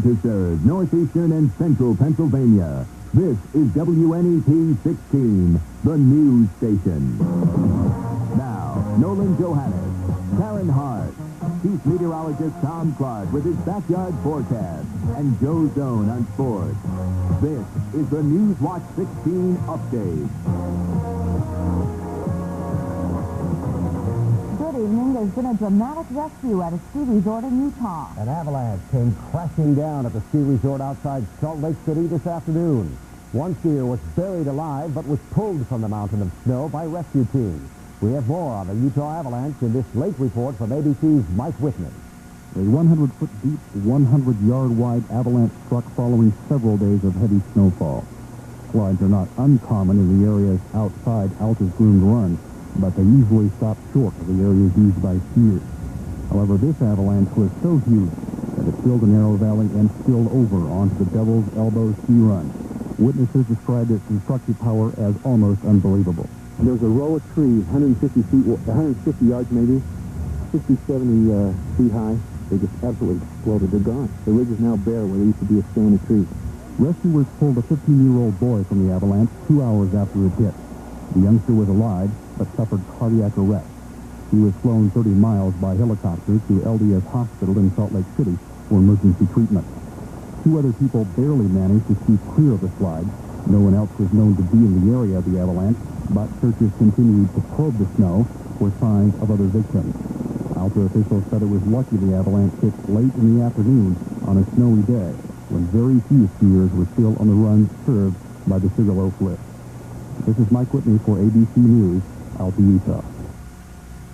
to serve northeastern and central Pennsylvania. This is WNEP 16, the news station. Now, Nolan, Johannes, Karen Harch, Chief Meteorologist Tom Clark with his backyard forecast, and Joe Zone on sports. This is the Newswatch 16 update. Good evening. There's been a dramatic rescue at a ski resort in Utah. An avalanche came crashing down at the ski resort outside Salt Lake City this afternoon. One skier was buried alive but was pulled from the mountain of snow by rescue teams. We have more on the Utah avalanche in this late report from ABC's Mike Whitman. A 100-foot-deep, 100-yard-wide avalanche struck following several days of heavy snowfall. Slides are not uncommon in the areas outside altitude-groomed runs, but they usually stop short of the areas used by skiers. However, this avalanche was so huge that it filled a narrow valley and spilled over onto the Devil's Elbow ski run. Witnesses described its destructive power as almost unbelievable. There was a row of trees, 150 yards maybe, 60, 70 feet high. They just absolutely exploded. They're gone. The ridge is now bare where there used to be a standing tree. Rescuers pulled a 15-year-old boy from the avalanche 2 hours after it hit. The youngster was alive, but suffered cardiac arrest. He was flown 30 miles by helicopter to LDS Hospital in Salt Lake City for emergency treatment. 2 other people barely managed to keep clear of the slide. No one else was known to be in the area of the avalanche, but searchers continued to probe the snow for signs of other victims. Alta officials said it was lucky the avalanche hit late in the afternoon on a snowy day, when very few skiers were still on the run served by the Sugarloaf Lift. This is Mike Whitney for ABC News, Alta, Utah.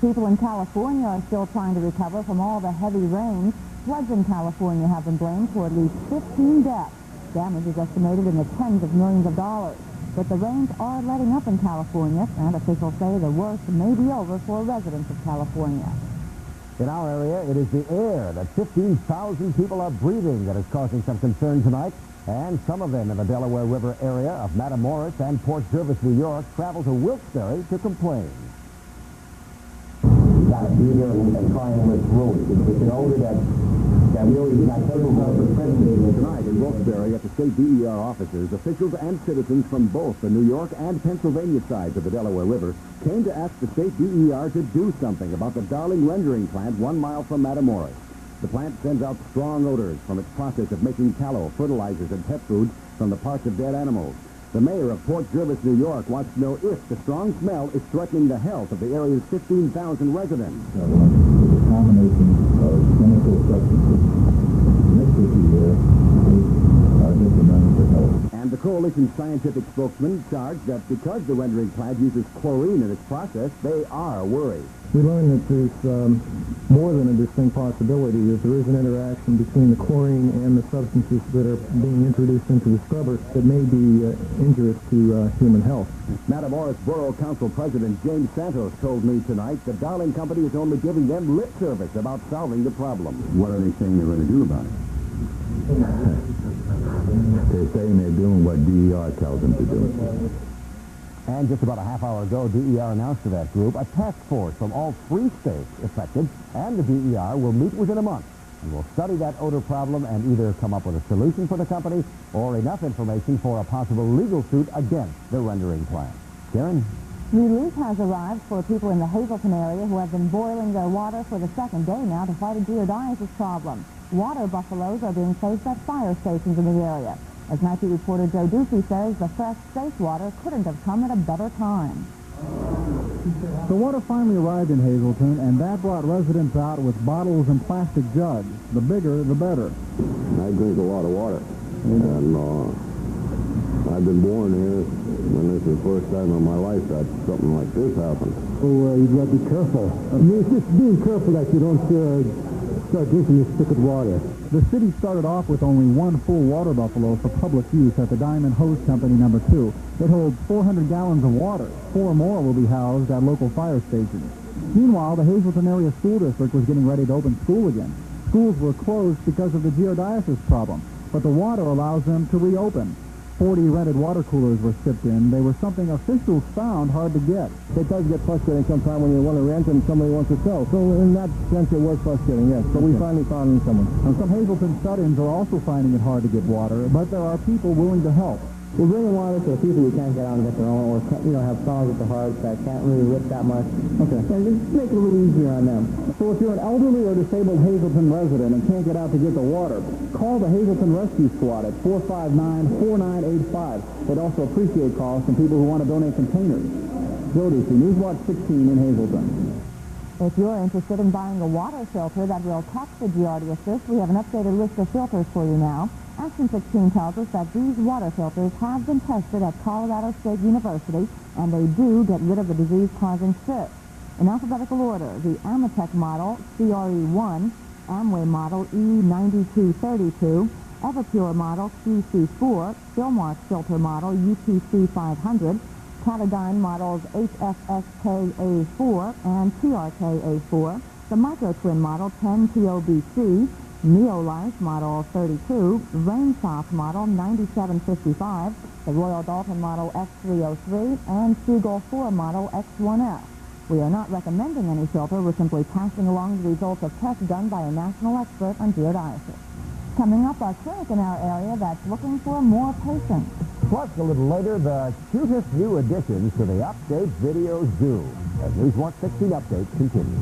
People in California are still trying to recover from all the heavy rains. Floods in California have been blamed for at least 15 deaths. Damage is estimated in the tens of millions of dollars. But the rains are letting up in California, and officials say the worst may be over for residents of California. In our area, it is the air that 15,000 people are breathing that is causing some concern tonight. And some of them in the Delaware River area of Matamoros and Port Jervis, New York, travel to Wilkes-Barre to complain. You got to be here and try and live through it. It's an odor that really got total health present. Tonight in Wilkes-Barre at the state DER offices, officials and citizens from both the New York and Pennsylvania sides of the Delaware River came to ask the state DER to do something about the Darling rendering plant 1 mile from Matamoros. The plant sends out strong odors from its process of making tallow, fertilizers, and pet food from the parts of dead animals. The mayor of Port Jervis, New York, wants to know if the strong smell is threatening the health of the area's 15,000 residents. The combination of chemical substances mixed with the air are detrimental to health. And the coalition's scientific spokesman charged that because the rendering plant uses chlorine in its process, they are worried. We learned that there's more than a distinct possibility that there is an interaction between the chlorine and the substances that are being introduced into the scrubber that may be injurious to human health. Matamoros Borough Council President James Santos told me tonight the Darling Company is only giving them lip service about solving the problem. What are they saying they're going to do about it? They're saying they're doing what DER tells them to do. And just about a half hour ago, DER announced to that group a task force from all 3 states affected, and the DER will meet within a month and will study that odor problem and either come up with a solution for the company or enough information for a possible legal suit against the rendering plant. Karen? Relief has arrived for people in the Hazleton area who have been boiling their water for the second day now to fight a geodiasis problem. Water buffaloes are being placed at fire stations in the area. As Nike reporter Joe Duffy says, the fresh, safe water couldn't have come at a better time. The water finally arrived in Hazleton, and that brought residents out with bottles and plastic jugs. The bigger, the better. I drink a lot of water, and I've been born here, and this is the first time in my life that something like this happened. So you've got to be careful. It's just being careful that you don't start drinking this stick of water. The city started off with only 1 full water buffalo for public use at the Diamond Hose Company No. 2. It holds 400 gallons of water. 4 more will be housed at local fire stations. Meanwhile, the Hazleton Area School District was getting ready to open school again. Schools were closed because of the geodiasis problem, but the water allows them to reopen. 40 rented water coolers were shipped in. They were something officials found hard to get. It does get frustrating sometime when you want to rent and somebody wants to sell. So in that sense, it was frustrating, yes. But we finally found someone. Now, some Hazleton shut-ins are also finding it hard to get water, but there are people willing to help. We're bringing water to people who can't get out and get their own, or have problems with the Harch that can't really lift that much. Okay. And just make it a little easier on them. So if you're an elderly or disabled Hazleton resident and can't get out to get the water, call the Hazleton Rescue Squad at 459-4985. They'd also appreciate calls from people who want to donate containers. Joe Ducey, Newswatch 16 in Hazleton. If you're interested in buying a water filter that will catch the Giardia assist, we have an updated list of filters for you now. Action 16 tells us that these water filters have been tested at Colorado State University, and they do get rid of the disease-causing fish. In alphabetical order, the Amatec model, CRE1, Amway model, E9232, Everpure model, QC4, Philmark filter model, UPC 500, Catadyne models HFSKA4 and TRKA4, the Microtwin model 10TOBC, Neolife model 32, Rainsoft model 9755, the Royal Dalton model X303, and Seagull 4 model X1F. We are not recommending any filter. We're simply passing along the results of tests done by a national expert on geodiasis. Coming up, a clinic in our area that's looking for more patients. Plus, a little later, the cutest new additions to the Update Video Zoo. As Newswatch 16 updates continue.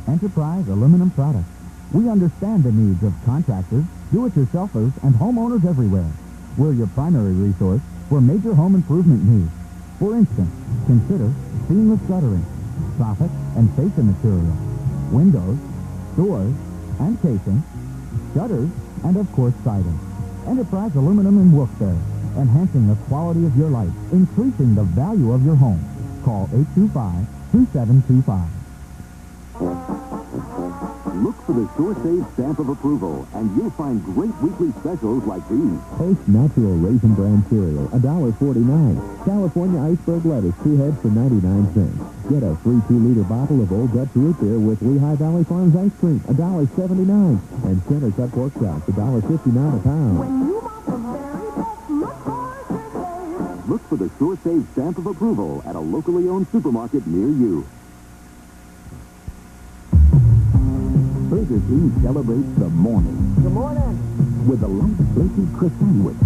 Enterprise Aluminum Products. We understand the needs of contractors, do-it-yourselfers, and homeowners everywhere. We're your primary resource for major home improvement needs. For instance, consider seamless guttering, soffit and fascia material, windows, doors, and casing, shutters, and of course siding. Enterprise Aluminum in Wilkes-Barre, enhancing the quality of your life, increasing the value of your home. Call 825-2725. Look for the Sure Save stamp of approval, and you'll find great weekly specials like these. Taste Natural Raisin Bran Cereal, $1.49. California Iceberg Lettuce, 2 heads for 99 cents. Get a free 2-liter bottle of Old Dutch Root Beer with Lehigh Valley Farms ice cream, $1.79. And center cut pork chops, $1.59 a pound. When you want the very best, look for Sure Save. Look for the Sure Save stamp of approval at a locally owned supermarket near you. Burger King celebrates the morning. Good morning. With a light, flaky croissant.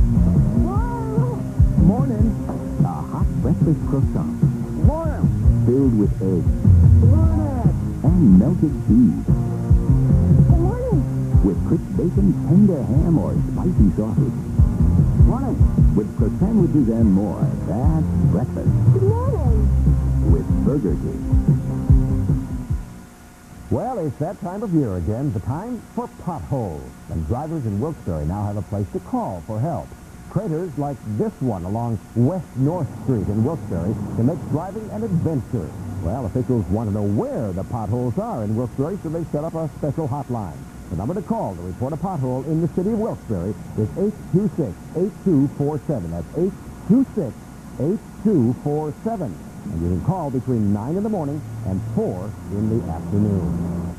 Morning. A hot breakfast croissant Morning. filled with eggs Morning. and melted cheese. Good morning. With crisp bacon, tender ham, or spicy sausage. Morning. With croissant sandwiches and more. That's breakfast Good morning. with Burger King. Well, it's that time of year again, the time for potholes. And drivers in Wilkes-Barre now have a place to call for help. Craters like this one along West North Street in Wilkes-Barre can make driving an adventure. Well, officials want to know where the potholes are in Wilkes-Barre, so they set up a special hotline. The number to call to report a pothole in the city of Wilkes-Barre is 826-8247. That's 826-8247. And you can call between 9 in the morning and 4 in the afternoon.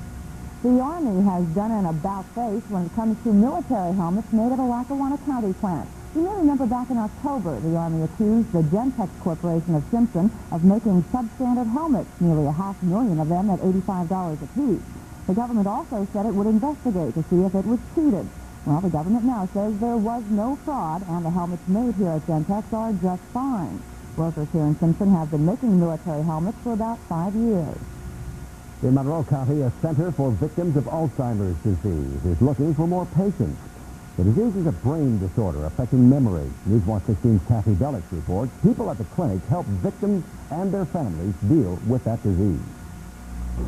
The Army has done an about-face when it comes to military helmets made at a Lackawanna County plant. You may remember back in October, the Army accused the Gentex Corporation of Simpson of making substandard helmets, nearly 500,000 of them at $85 apiece. The government also said it would investigate to see if it was cheated. Well, the government now says there was no fraud, and the helmets made here at Gentex are just fine. Workers here in Simpson have been making military helmets for about 5 years. In Monroe County, a Center for Victims of Alzheimer's Disease is looking for more patients. The disease is a brain disorder affecting memory. Newswatch 16's Kathy Bellick reports people at the clinic help victims and their families deal with that disease.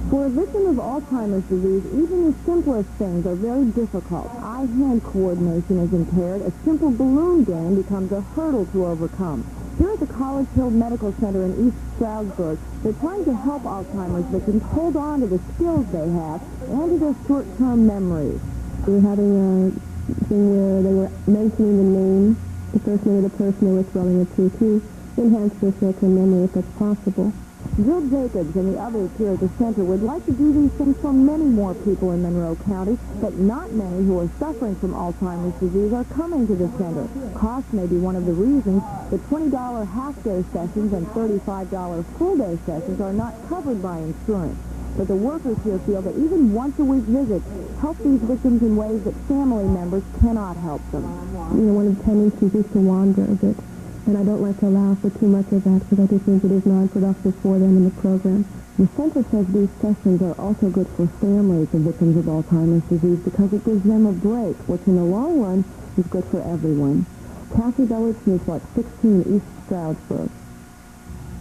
For a victim of Alzheimer's disease, even the simplest things are very difficult. Eye-hand coordination is impaired. A simple balloon game becomes a hurdle to overcome. Here at the College Hill Medical Center in East Stroudsburg, they're trying to help Alzheimer's victims hold on to the skills they have and to their short-term memories. We were having a thing where they were mentioning the name, the first name of the person they were throwing it to enhance their short-term memory if that's possible. Jill Jacobs and the others here at the center would like to do these things for many more people in Monroe County, but not many who are suffering from Alzheimer's disease are coming to the center. Cost may be one of the reasons. The $20 half-day sessions and $35 full-day sessions are not covered by insurance. But the workers here feel that even once-a-week visits help these victims in ways that family members cannot help them. You know, one of the tendencies is to wander a bit, and I don't like to allow for too much of that because I do think it is non-productive for them in the program. The center says these sessions are also good for families of victims of Alzheimer's disease because it gives them a break, which in the long run is good for everyone. Kathy Bellards, Newswatch 16, East Stroudsburg.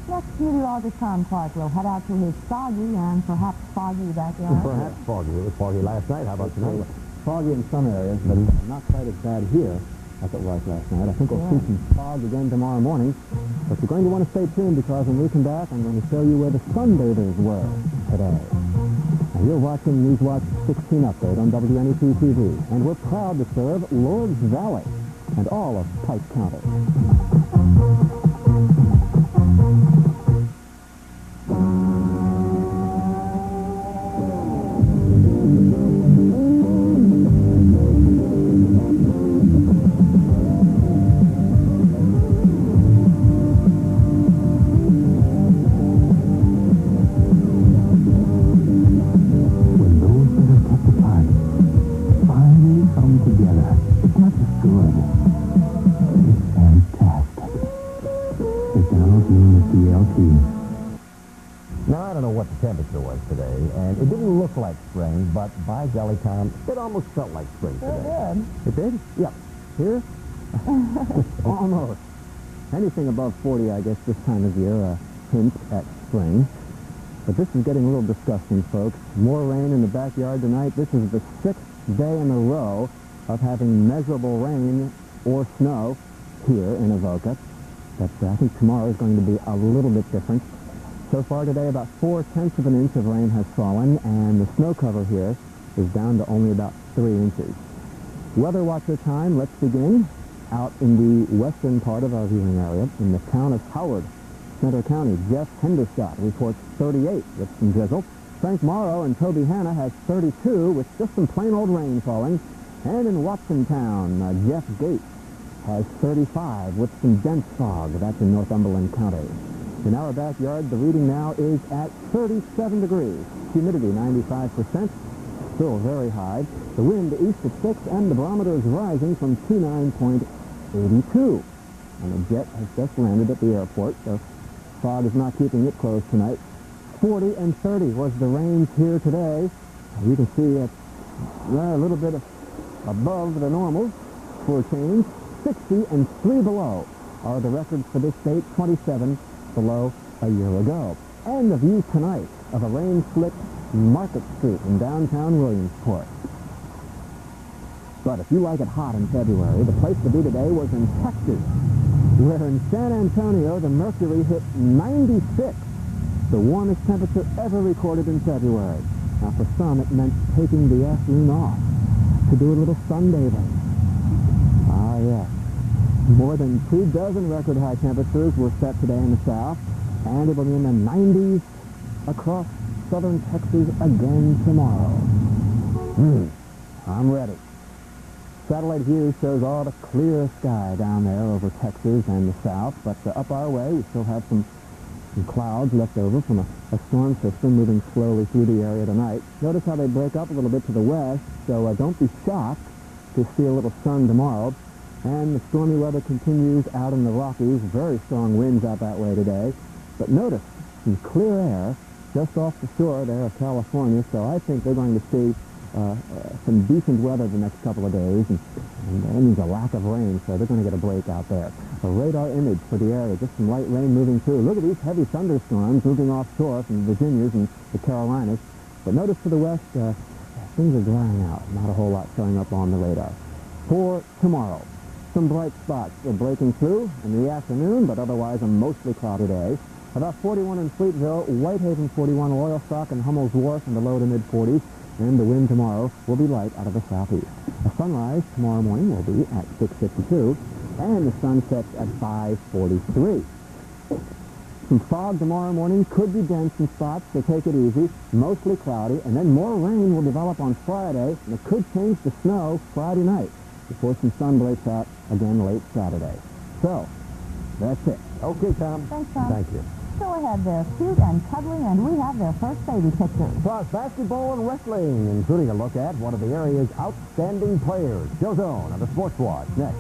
Next meteorologist Tom Clark will head out to his soggy and perhaps foggy backyard. Perhaps foggy. It was foggy last night. How about tonight? Foggy in some areas, but not quite as bad here as it was last night. I think we'll see some fog again tomorrow morning. But you're going to want to stay tuned because when we come back, I'm going to show you where the sunbathers were today. And you're watching Newswatch 16 Update on WNEP TV. And we're proud to serve Lord's Valley and all of Pike County. Now, I don't know what the temperature was today, and it didn't look like spring, but by golly, Tom, it almost felt like spring today. It did? Yep. Here? Almost. Anything above 40, I guess, this time of year, a hint at spring. But this is getting a little disgusting, folks. More rain in the backyard tonight. This is the 6th day in a row of having measurable rain or snow here in Avoca. But I think tomorrow is going to be a little bit different. So far today, about 4/10 of an inch of rain has fallen, and the snow cover here is down to only about 3 inches. Weather watcher time, let's begin. Out in the western part of our viewing area, in the town of Howard, Center County, Jeff Hendershot reports 38 with some drizzle. Frank Morrow and Toby Hanna has 32 with just some plain old rain falling. And in Watsontown, Jeff Gates has 35 with some dense fog. That's in Northumberland County. In our backyard, the reading now is at 37 degrees. Humidity 95%, still very high. The wind east of 6, and the barometer is rising from 29.82. And a jet has just landed at the airport, so fog is not keeping it closed tonight. 40 and 30 was the range here today. You can see it's a little bit above the normal for a change. 60 and 3 below are the records for this state, 27 below a year ago. And the view tonight of a rain-slicked Market Street in downtown Williamsport. But if you like it hot in February, the place to be today was in Texas, where in San Antonio the mercury hit 96, the warmest temperature ever recorded in February. Now for some it meant taking the afternoon off to do a little sunbathing. Ah, yes. More than 24 record high temperatures were set today in the south, and it will be in the 90s across southern Texas again tomorrow. I'm ready. Satellite view shows all the clear sky down there over Texas and the south, but up our way we still have some clouds left over from a storm system moving slowly through the area tonight. Notice how they break up a little bit to the west, so don't be shocked to see a little sun tomorrow. And the stormy weather continues out in the Rockies. Very strong winds out that way today. But notice some clear air just off the shore there of California, so I think they're going to see some decent weather the next couple of days, and that means a lack of rain, so they're going to get a break out there. A radar image for the area, just some light rain moving through. Look at these heavy thunderstorms moving offshore from the Virginias and the Carolinas. But notice to the west, things are drying out. Not a whole lot showing up on the radar. For tomorrow, some bright spots are breaking through in the afternoon, but otherwise a mostly cloudy day. About 41 in Fleetville, Whitehaven 41, Loyalstock and Hummel's Wharf in the low to mid-40s. And the wind tomorrow will be light out of the southeast. A sunrise tomorrow morning will be at 6:52, and the sun sets at 5:43. Some fog tomorrow morning, could be dense in spots, so take it easy. Mostly cloudy, and then more rain will develop on Friday, and it could change to snow Friday night before some sun breaks out again late Saturday. So, that's it. Okay, Tom. Thanks, Tom. Thank you. Go ahead, they're cute and cuddly, and we have their first baby picture. Plus basketball and wrestling, including a look at one of the area's outstanding players. Joe Zone on the Sports Watch next.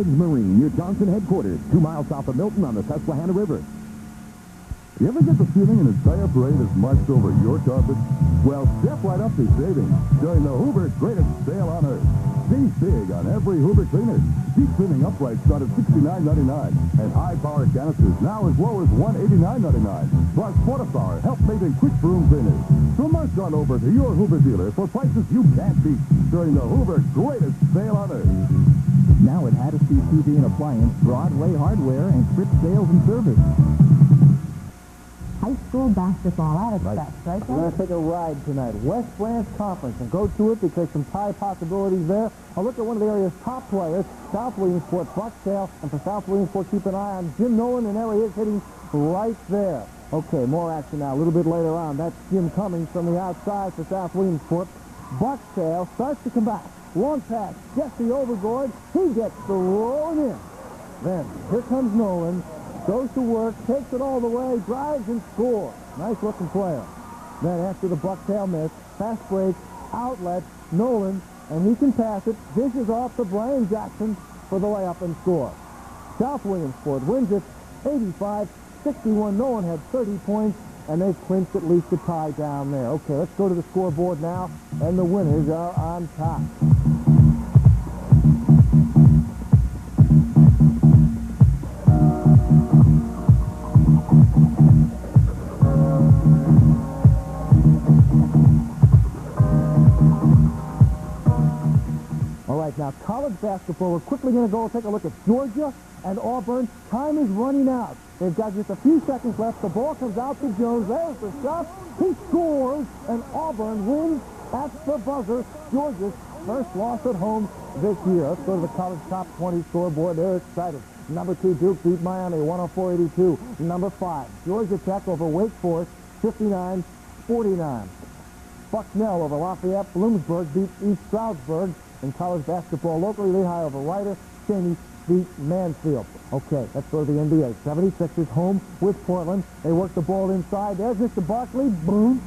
Marine, near Johnson headquarters, 2 miles south of Milton on the Susquehanna River. You ever get the feeling an entire parade has marched over your carpet? Well, step right up to savings during the Hoover Greatest Sale on Earth. Save big on every Hoover cleaner. Deep cleaning uprights start at $69.99, and high-power canisters now as low as $189.99. Plus, Fortiflower help-made and quick broom cleaners. So march on over to your Hoover dealer for prices you can't beat during the Hoover Greatest Sale on Earth. Now at Hardesty TV and Appliance, Broadway Hardware, and Fritz Sales and Service. High school basketball, I'd expect, right? We're going to take a ride tonight. West Branch Conference, and go to it because some tie possibilities there. I'll look at one of the area's top players, South Williamsport, Bucktail, and for South Williamsport, keep an eye on Jim Nolan, and there he is hitting right there. Okay, more action now, a little bit later on. That's Jim Cummings from the outside for South Williamsport. Bucktail starts to come back. Long pass, gets the overboard. He gets the rolling in. Then, here comes Nolan. Goes to work, takes it all the way, drives and scores. Nice-looking player. Then, after the Bucktail miss, fast break, outlet, Nolan, and he can pass it. Dishes off to Brian Jackson for the layup and score. South Williamsport wins it 85-61. Nolan had 30 points, and they've clinched at least a tie down there. Okay, let's go to the scoreboard now, and the winners are on top. All right, now college basketball. We're quickly going to go take a look at Georgia and Auburn. Time is running out. They've got just a few seconds left. The ball comes out to Jones. There's the shot. He scores, and Auburn wins at the buzzer. Georgia's first loss at home this year. Let's go to the college top 20 scoreboard. They're excited. Number 2, Duke beat Miami 104-82. Number 5, Georgia Tech over Wake Forest 59-49. Bucknell over Lafayette. Bloomsburg beat East Stroudsburg. In college basketball locally, Lehigh over Rider. Cheney beat Mansfield. Okay, let's go to the NBA. 76ers home with Portland. They work the ball inside. There's Mr. Barkley. Boom.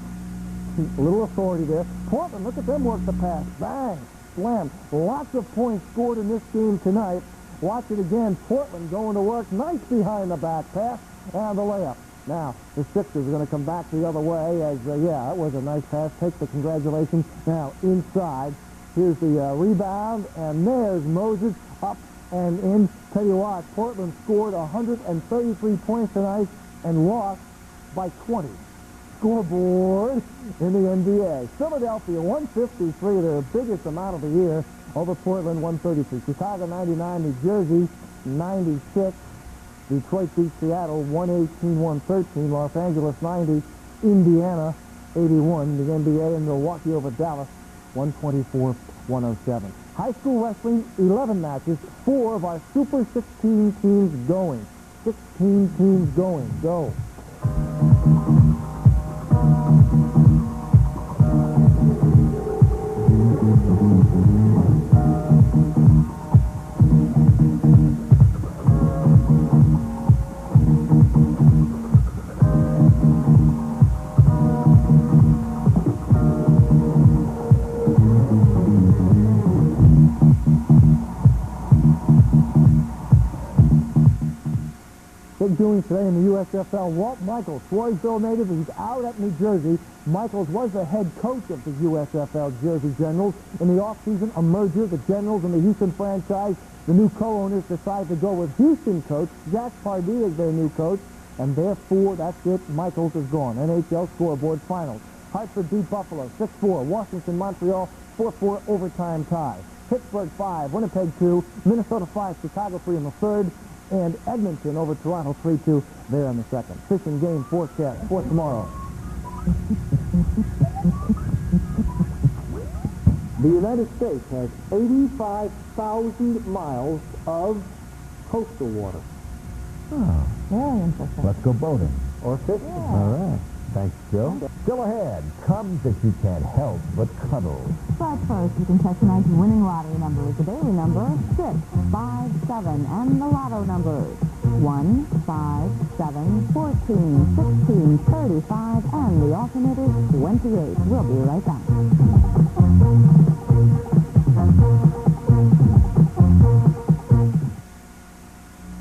A little authority there. Portland, look at them work the pass. Bang. Slam. Lots of points scored in this game tonight. Watch it again. Portland going to work. Nice behind the back pass. And the layup. Now, the Sixers are going to come back the other way as, yeah, that was a nice pass. Take the congratulations. Now, inside. Here's the rebound. And there's Moses up and in. Tell you what, Portland scored 133 points tonight and lost by 20. Scoreboard in the NBA. Philadelphia 153, their biggest amount of the year, over Portland 133. Chicago 99, New Jersey 96. Detroit beat Seattle 118-113. Los Angeles 90, Indiana 81. The NBA in Milwaukee over Dallas 124-107. High school wrestling, 11 matches, 4 of our Super 16 teams going. 16 teams going. Go. Big doings today in the USFL. Walt Michaels, Floresville native, he's out at New Jersey. Michaels was the head coach of the USFL Jersey Generals. In the offseason, a merger, the Generals and the Houston franchise. The new co-owners decided to go with Houston coach. Jack Pardee is their new coach. and therefore, that's it. Michaels is gone. NHL scoreboard finals. Hartford beat Buffalo 6-4. Washington, Montreal 4-4 overtime tie. Pittsburgh 5, Winnipeg 2, Minnesota 5, Chicago 3 in the third, and Edmonton over Toronto 3-2 there in the second. Fishing game forecast for tomorrow. The United States has 85,000 miles of coastal water. Oh, Very interesting. let's go boating. Or fishing. All right. Thanks, Joe. Still ahead, cubs that you can't help but cuddle. But first, you can test tonight's winning lottery numbers. The daily number, 6, 5, 7, and the lotto numbers, 1, 5, 7, 14, 16, 35, and the alternate is 28. We'll be right back.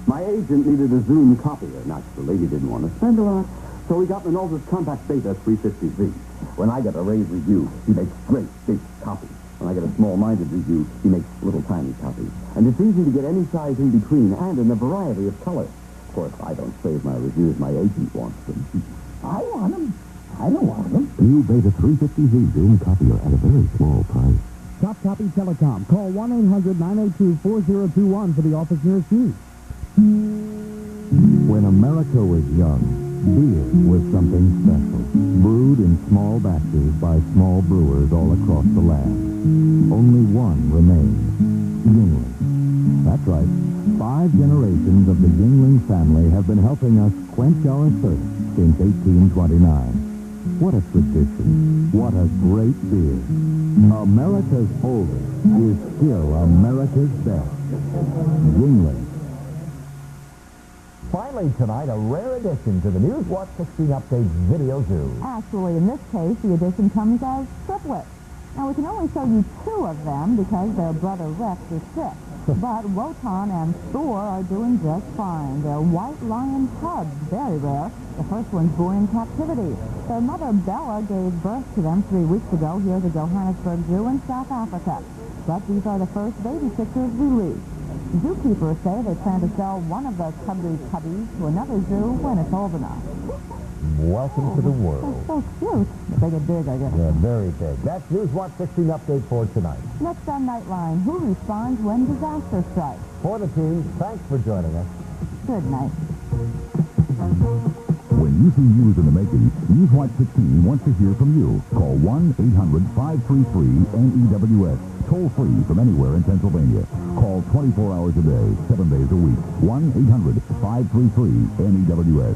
My agent needed a Zoom copier. Naturally, he didn't want to spend a lot, so he got Minolta's Compact Beta 350Z. When I get a rave review, he makes great big copies. When I get a small-minded review, he makes little tiny copies. And it's easy to get any size in between and in a variety of colors. Of course, I don't save my reviews. My agent wants them. I want them. I don't want them. New Beta 350Z Zoom copier at a very small price. Top Copy Telecom. Call 1-800-982-4021 for the office nearest you. When America was young, beer was something special. Brewed in small batches by small brewers all across the land. Only one remained. Yuengling. That's right. 5 generations of the Yuengling family have been helping us quench our thirst since 1829. What a tradition. What a great beer. America's oldest is still America's best. Yuengling. Finally tonight, a rare addition to the Newswatch 16 Update Video Zoo. Actually, in this case, the addition comes as triplets. Now, we can only show you 2 of them because their brother Rex is sick. But Wotan and Thor are doing just fine. They're white lion cubs, very rare. The first one's born in captivity. Their mother, Bella, gave birth to them 3 weeks ago here at the Johannesburg Zoo in South Africa. But these are the first baby pictures released. Zookeepers say they plan to sell one of the cubbies to another zoo when it's old enough. Welcome to the They're world. so cute. They get big, I guess. Yeah, very big. That's Newswatch 16 Update for tonight. Next on Nightline, who responds when disaster strikes? For the team, thanks for joining us. Good night. When you see news in the making, Newswatch 16 wants to hear from you. Call 1-800-533-NEWS. Toll free from anywhere in Pennsylvania. Call 24 hours a day, 7 days a week. 1-800-533-NEWS.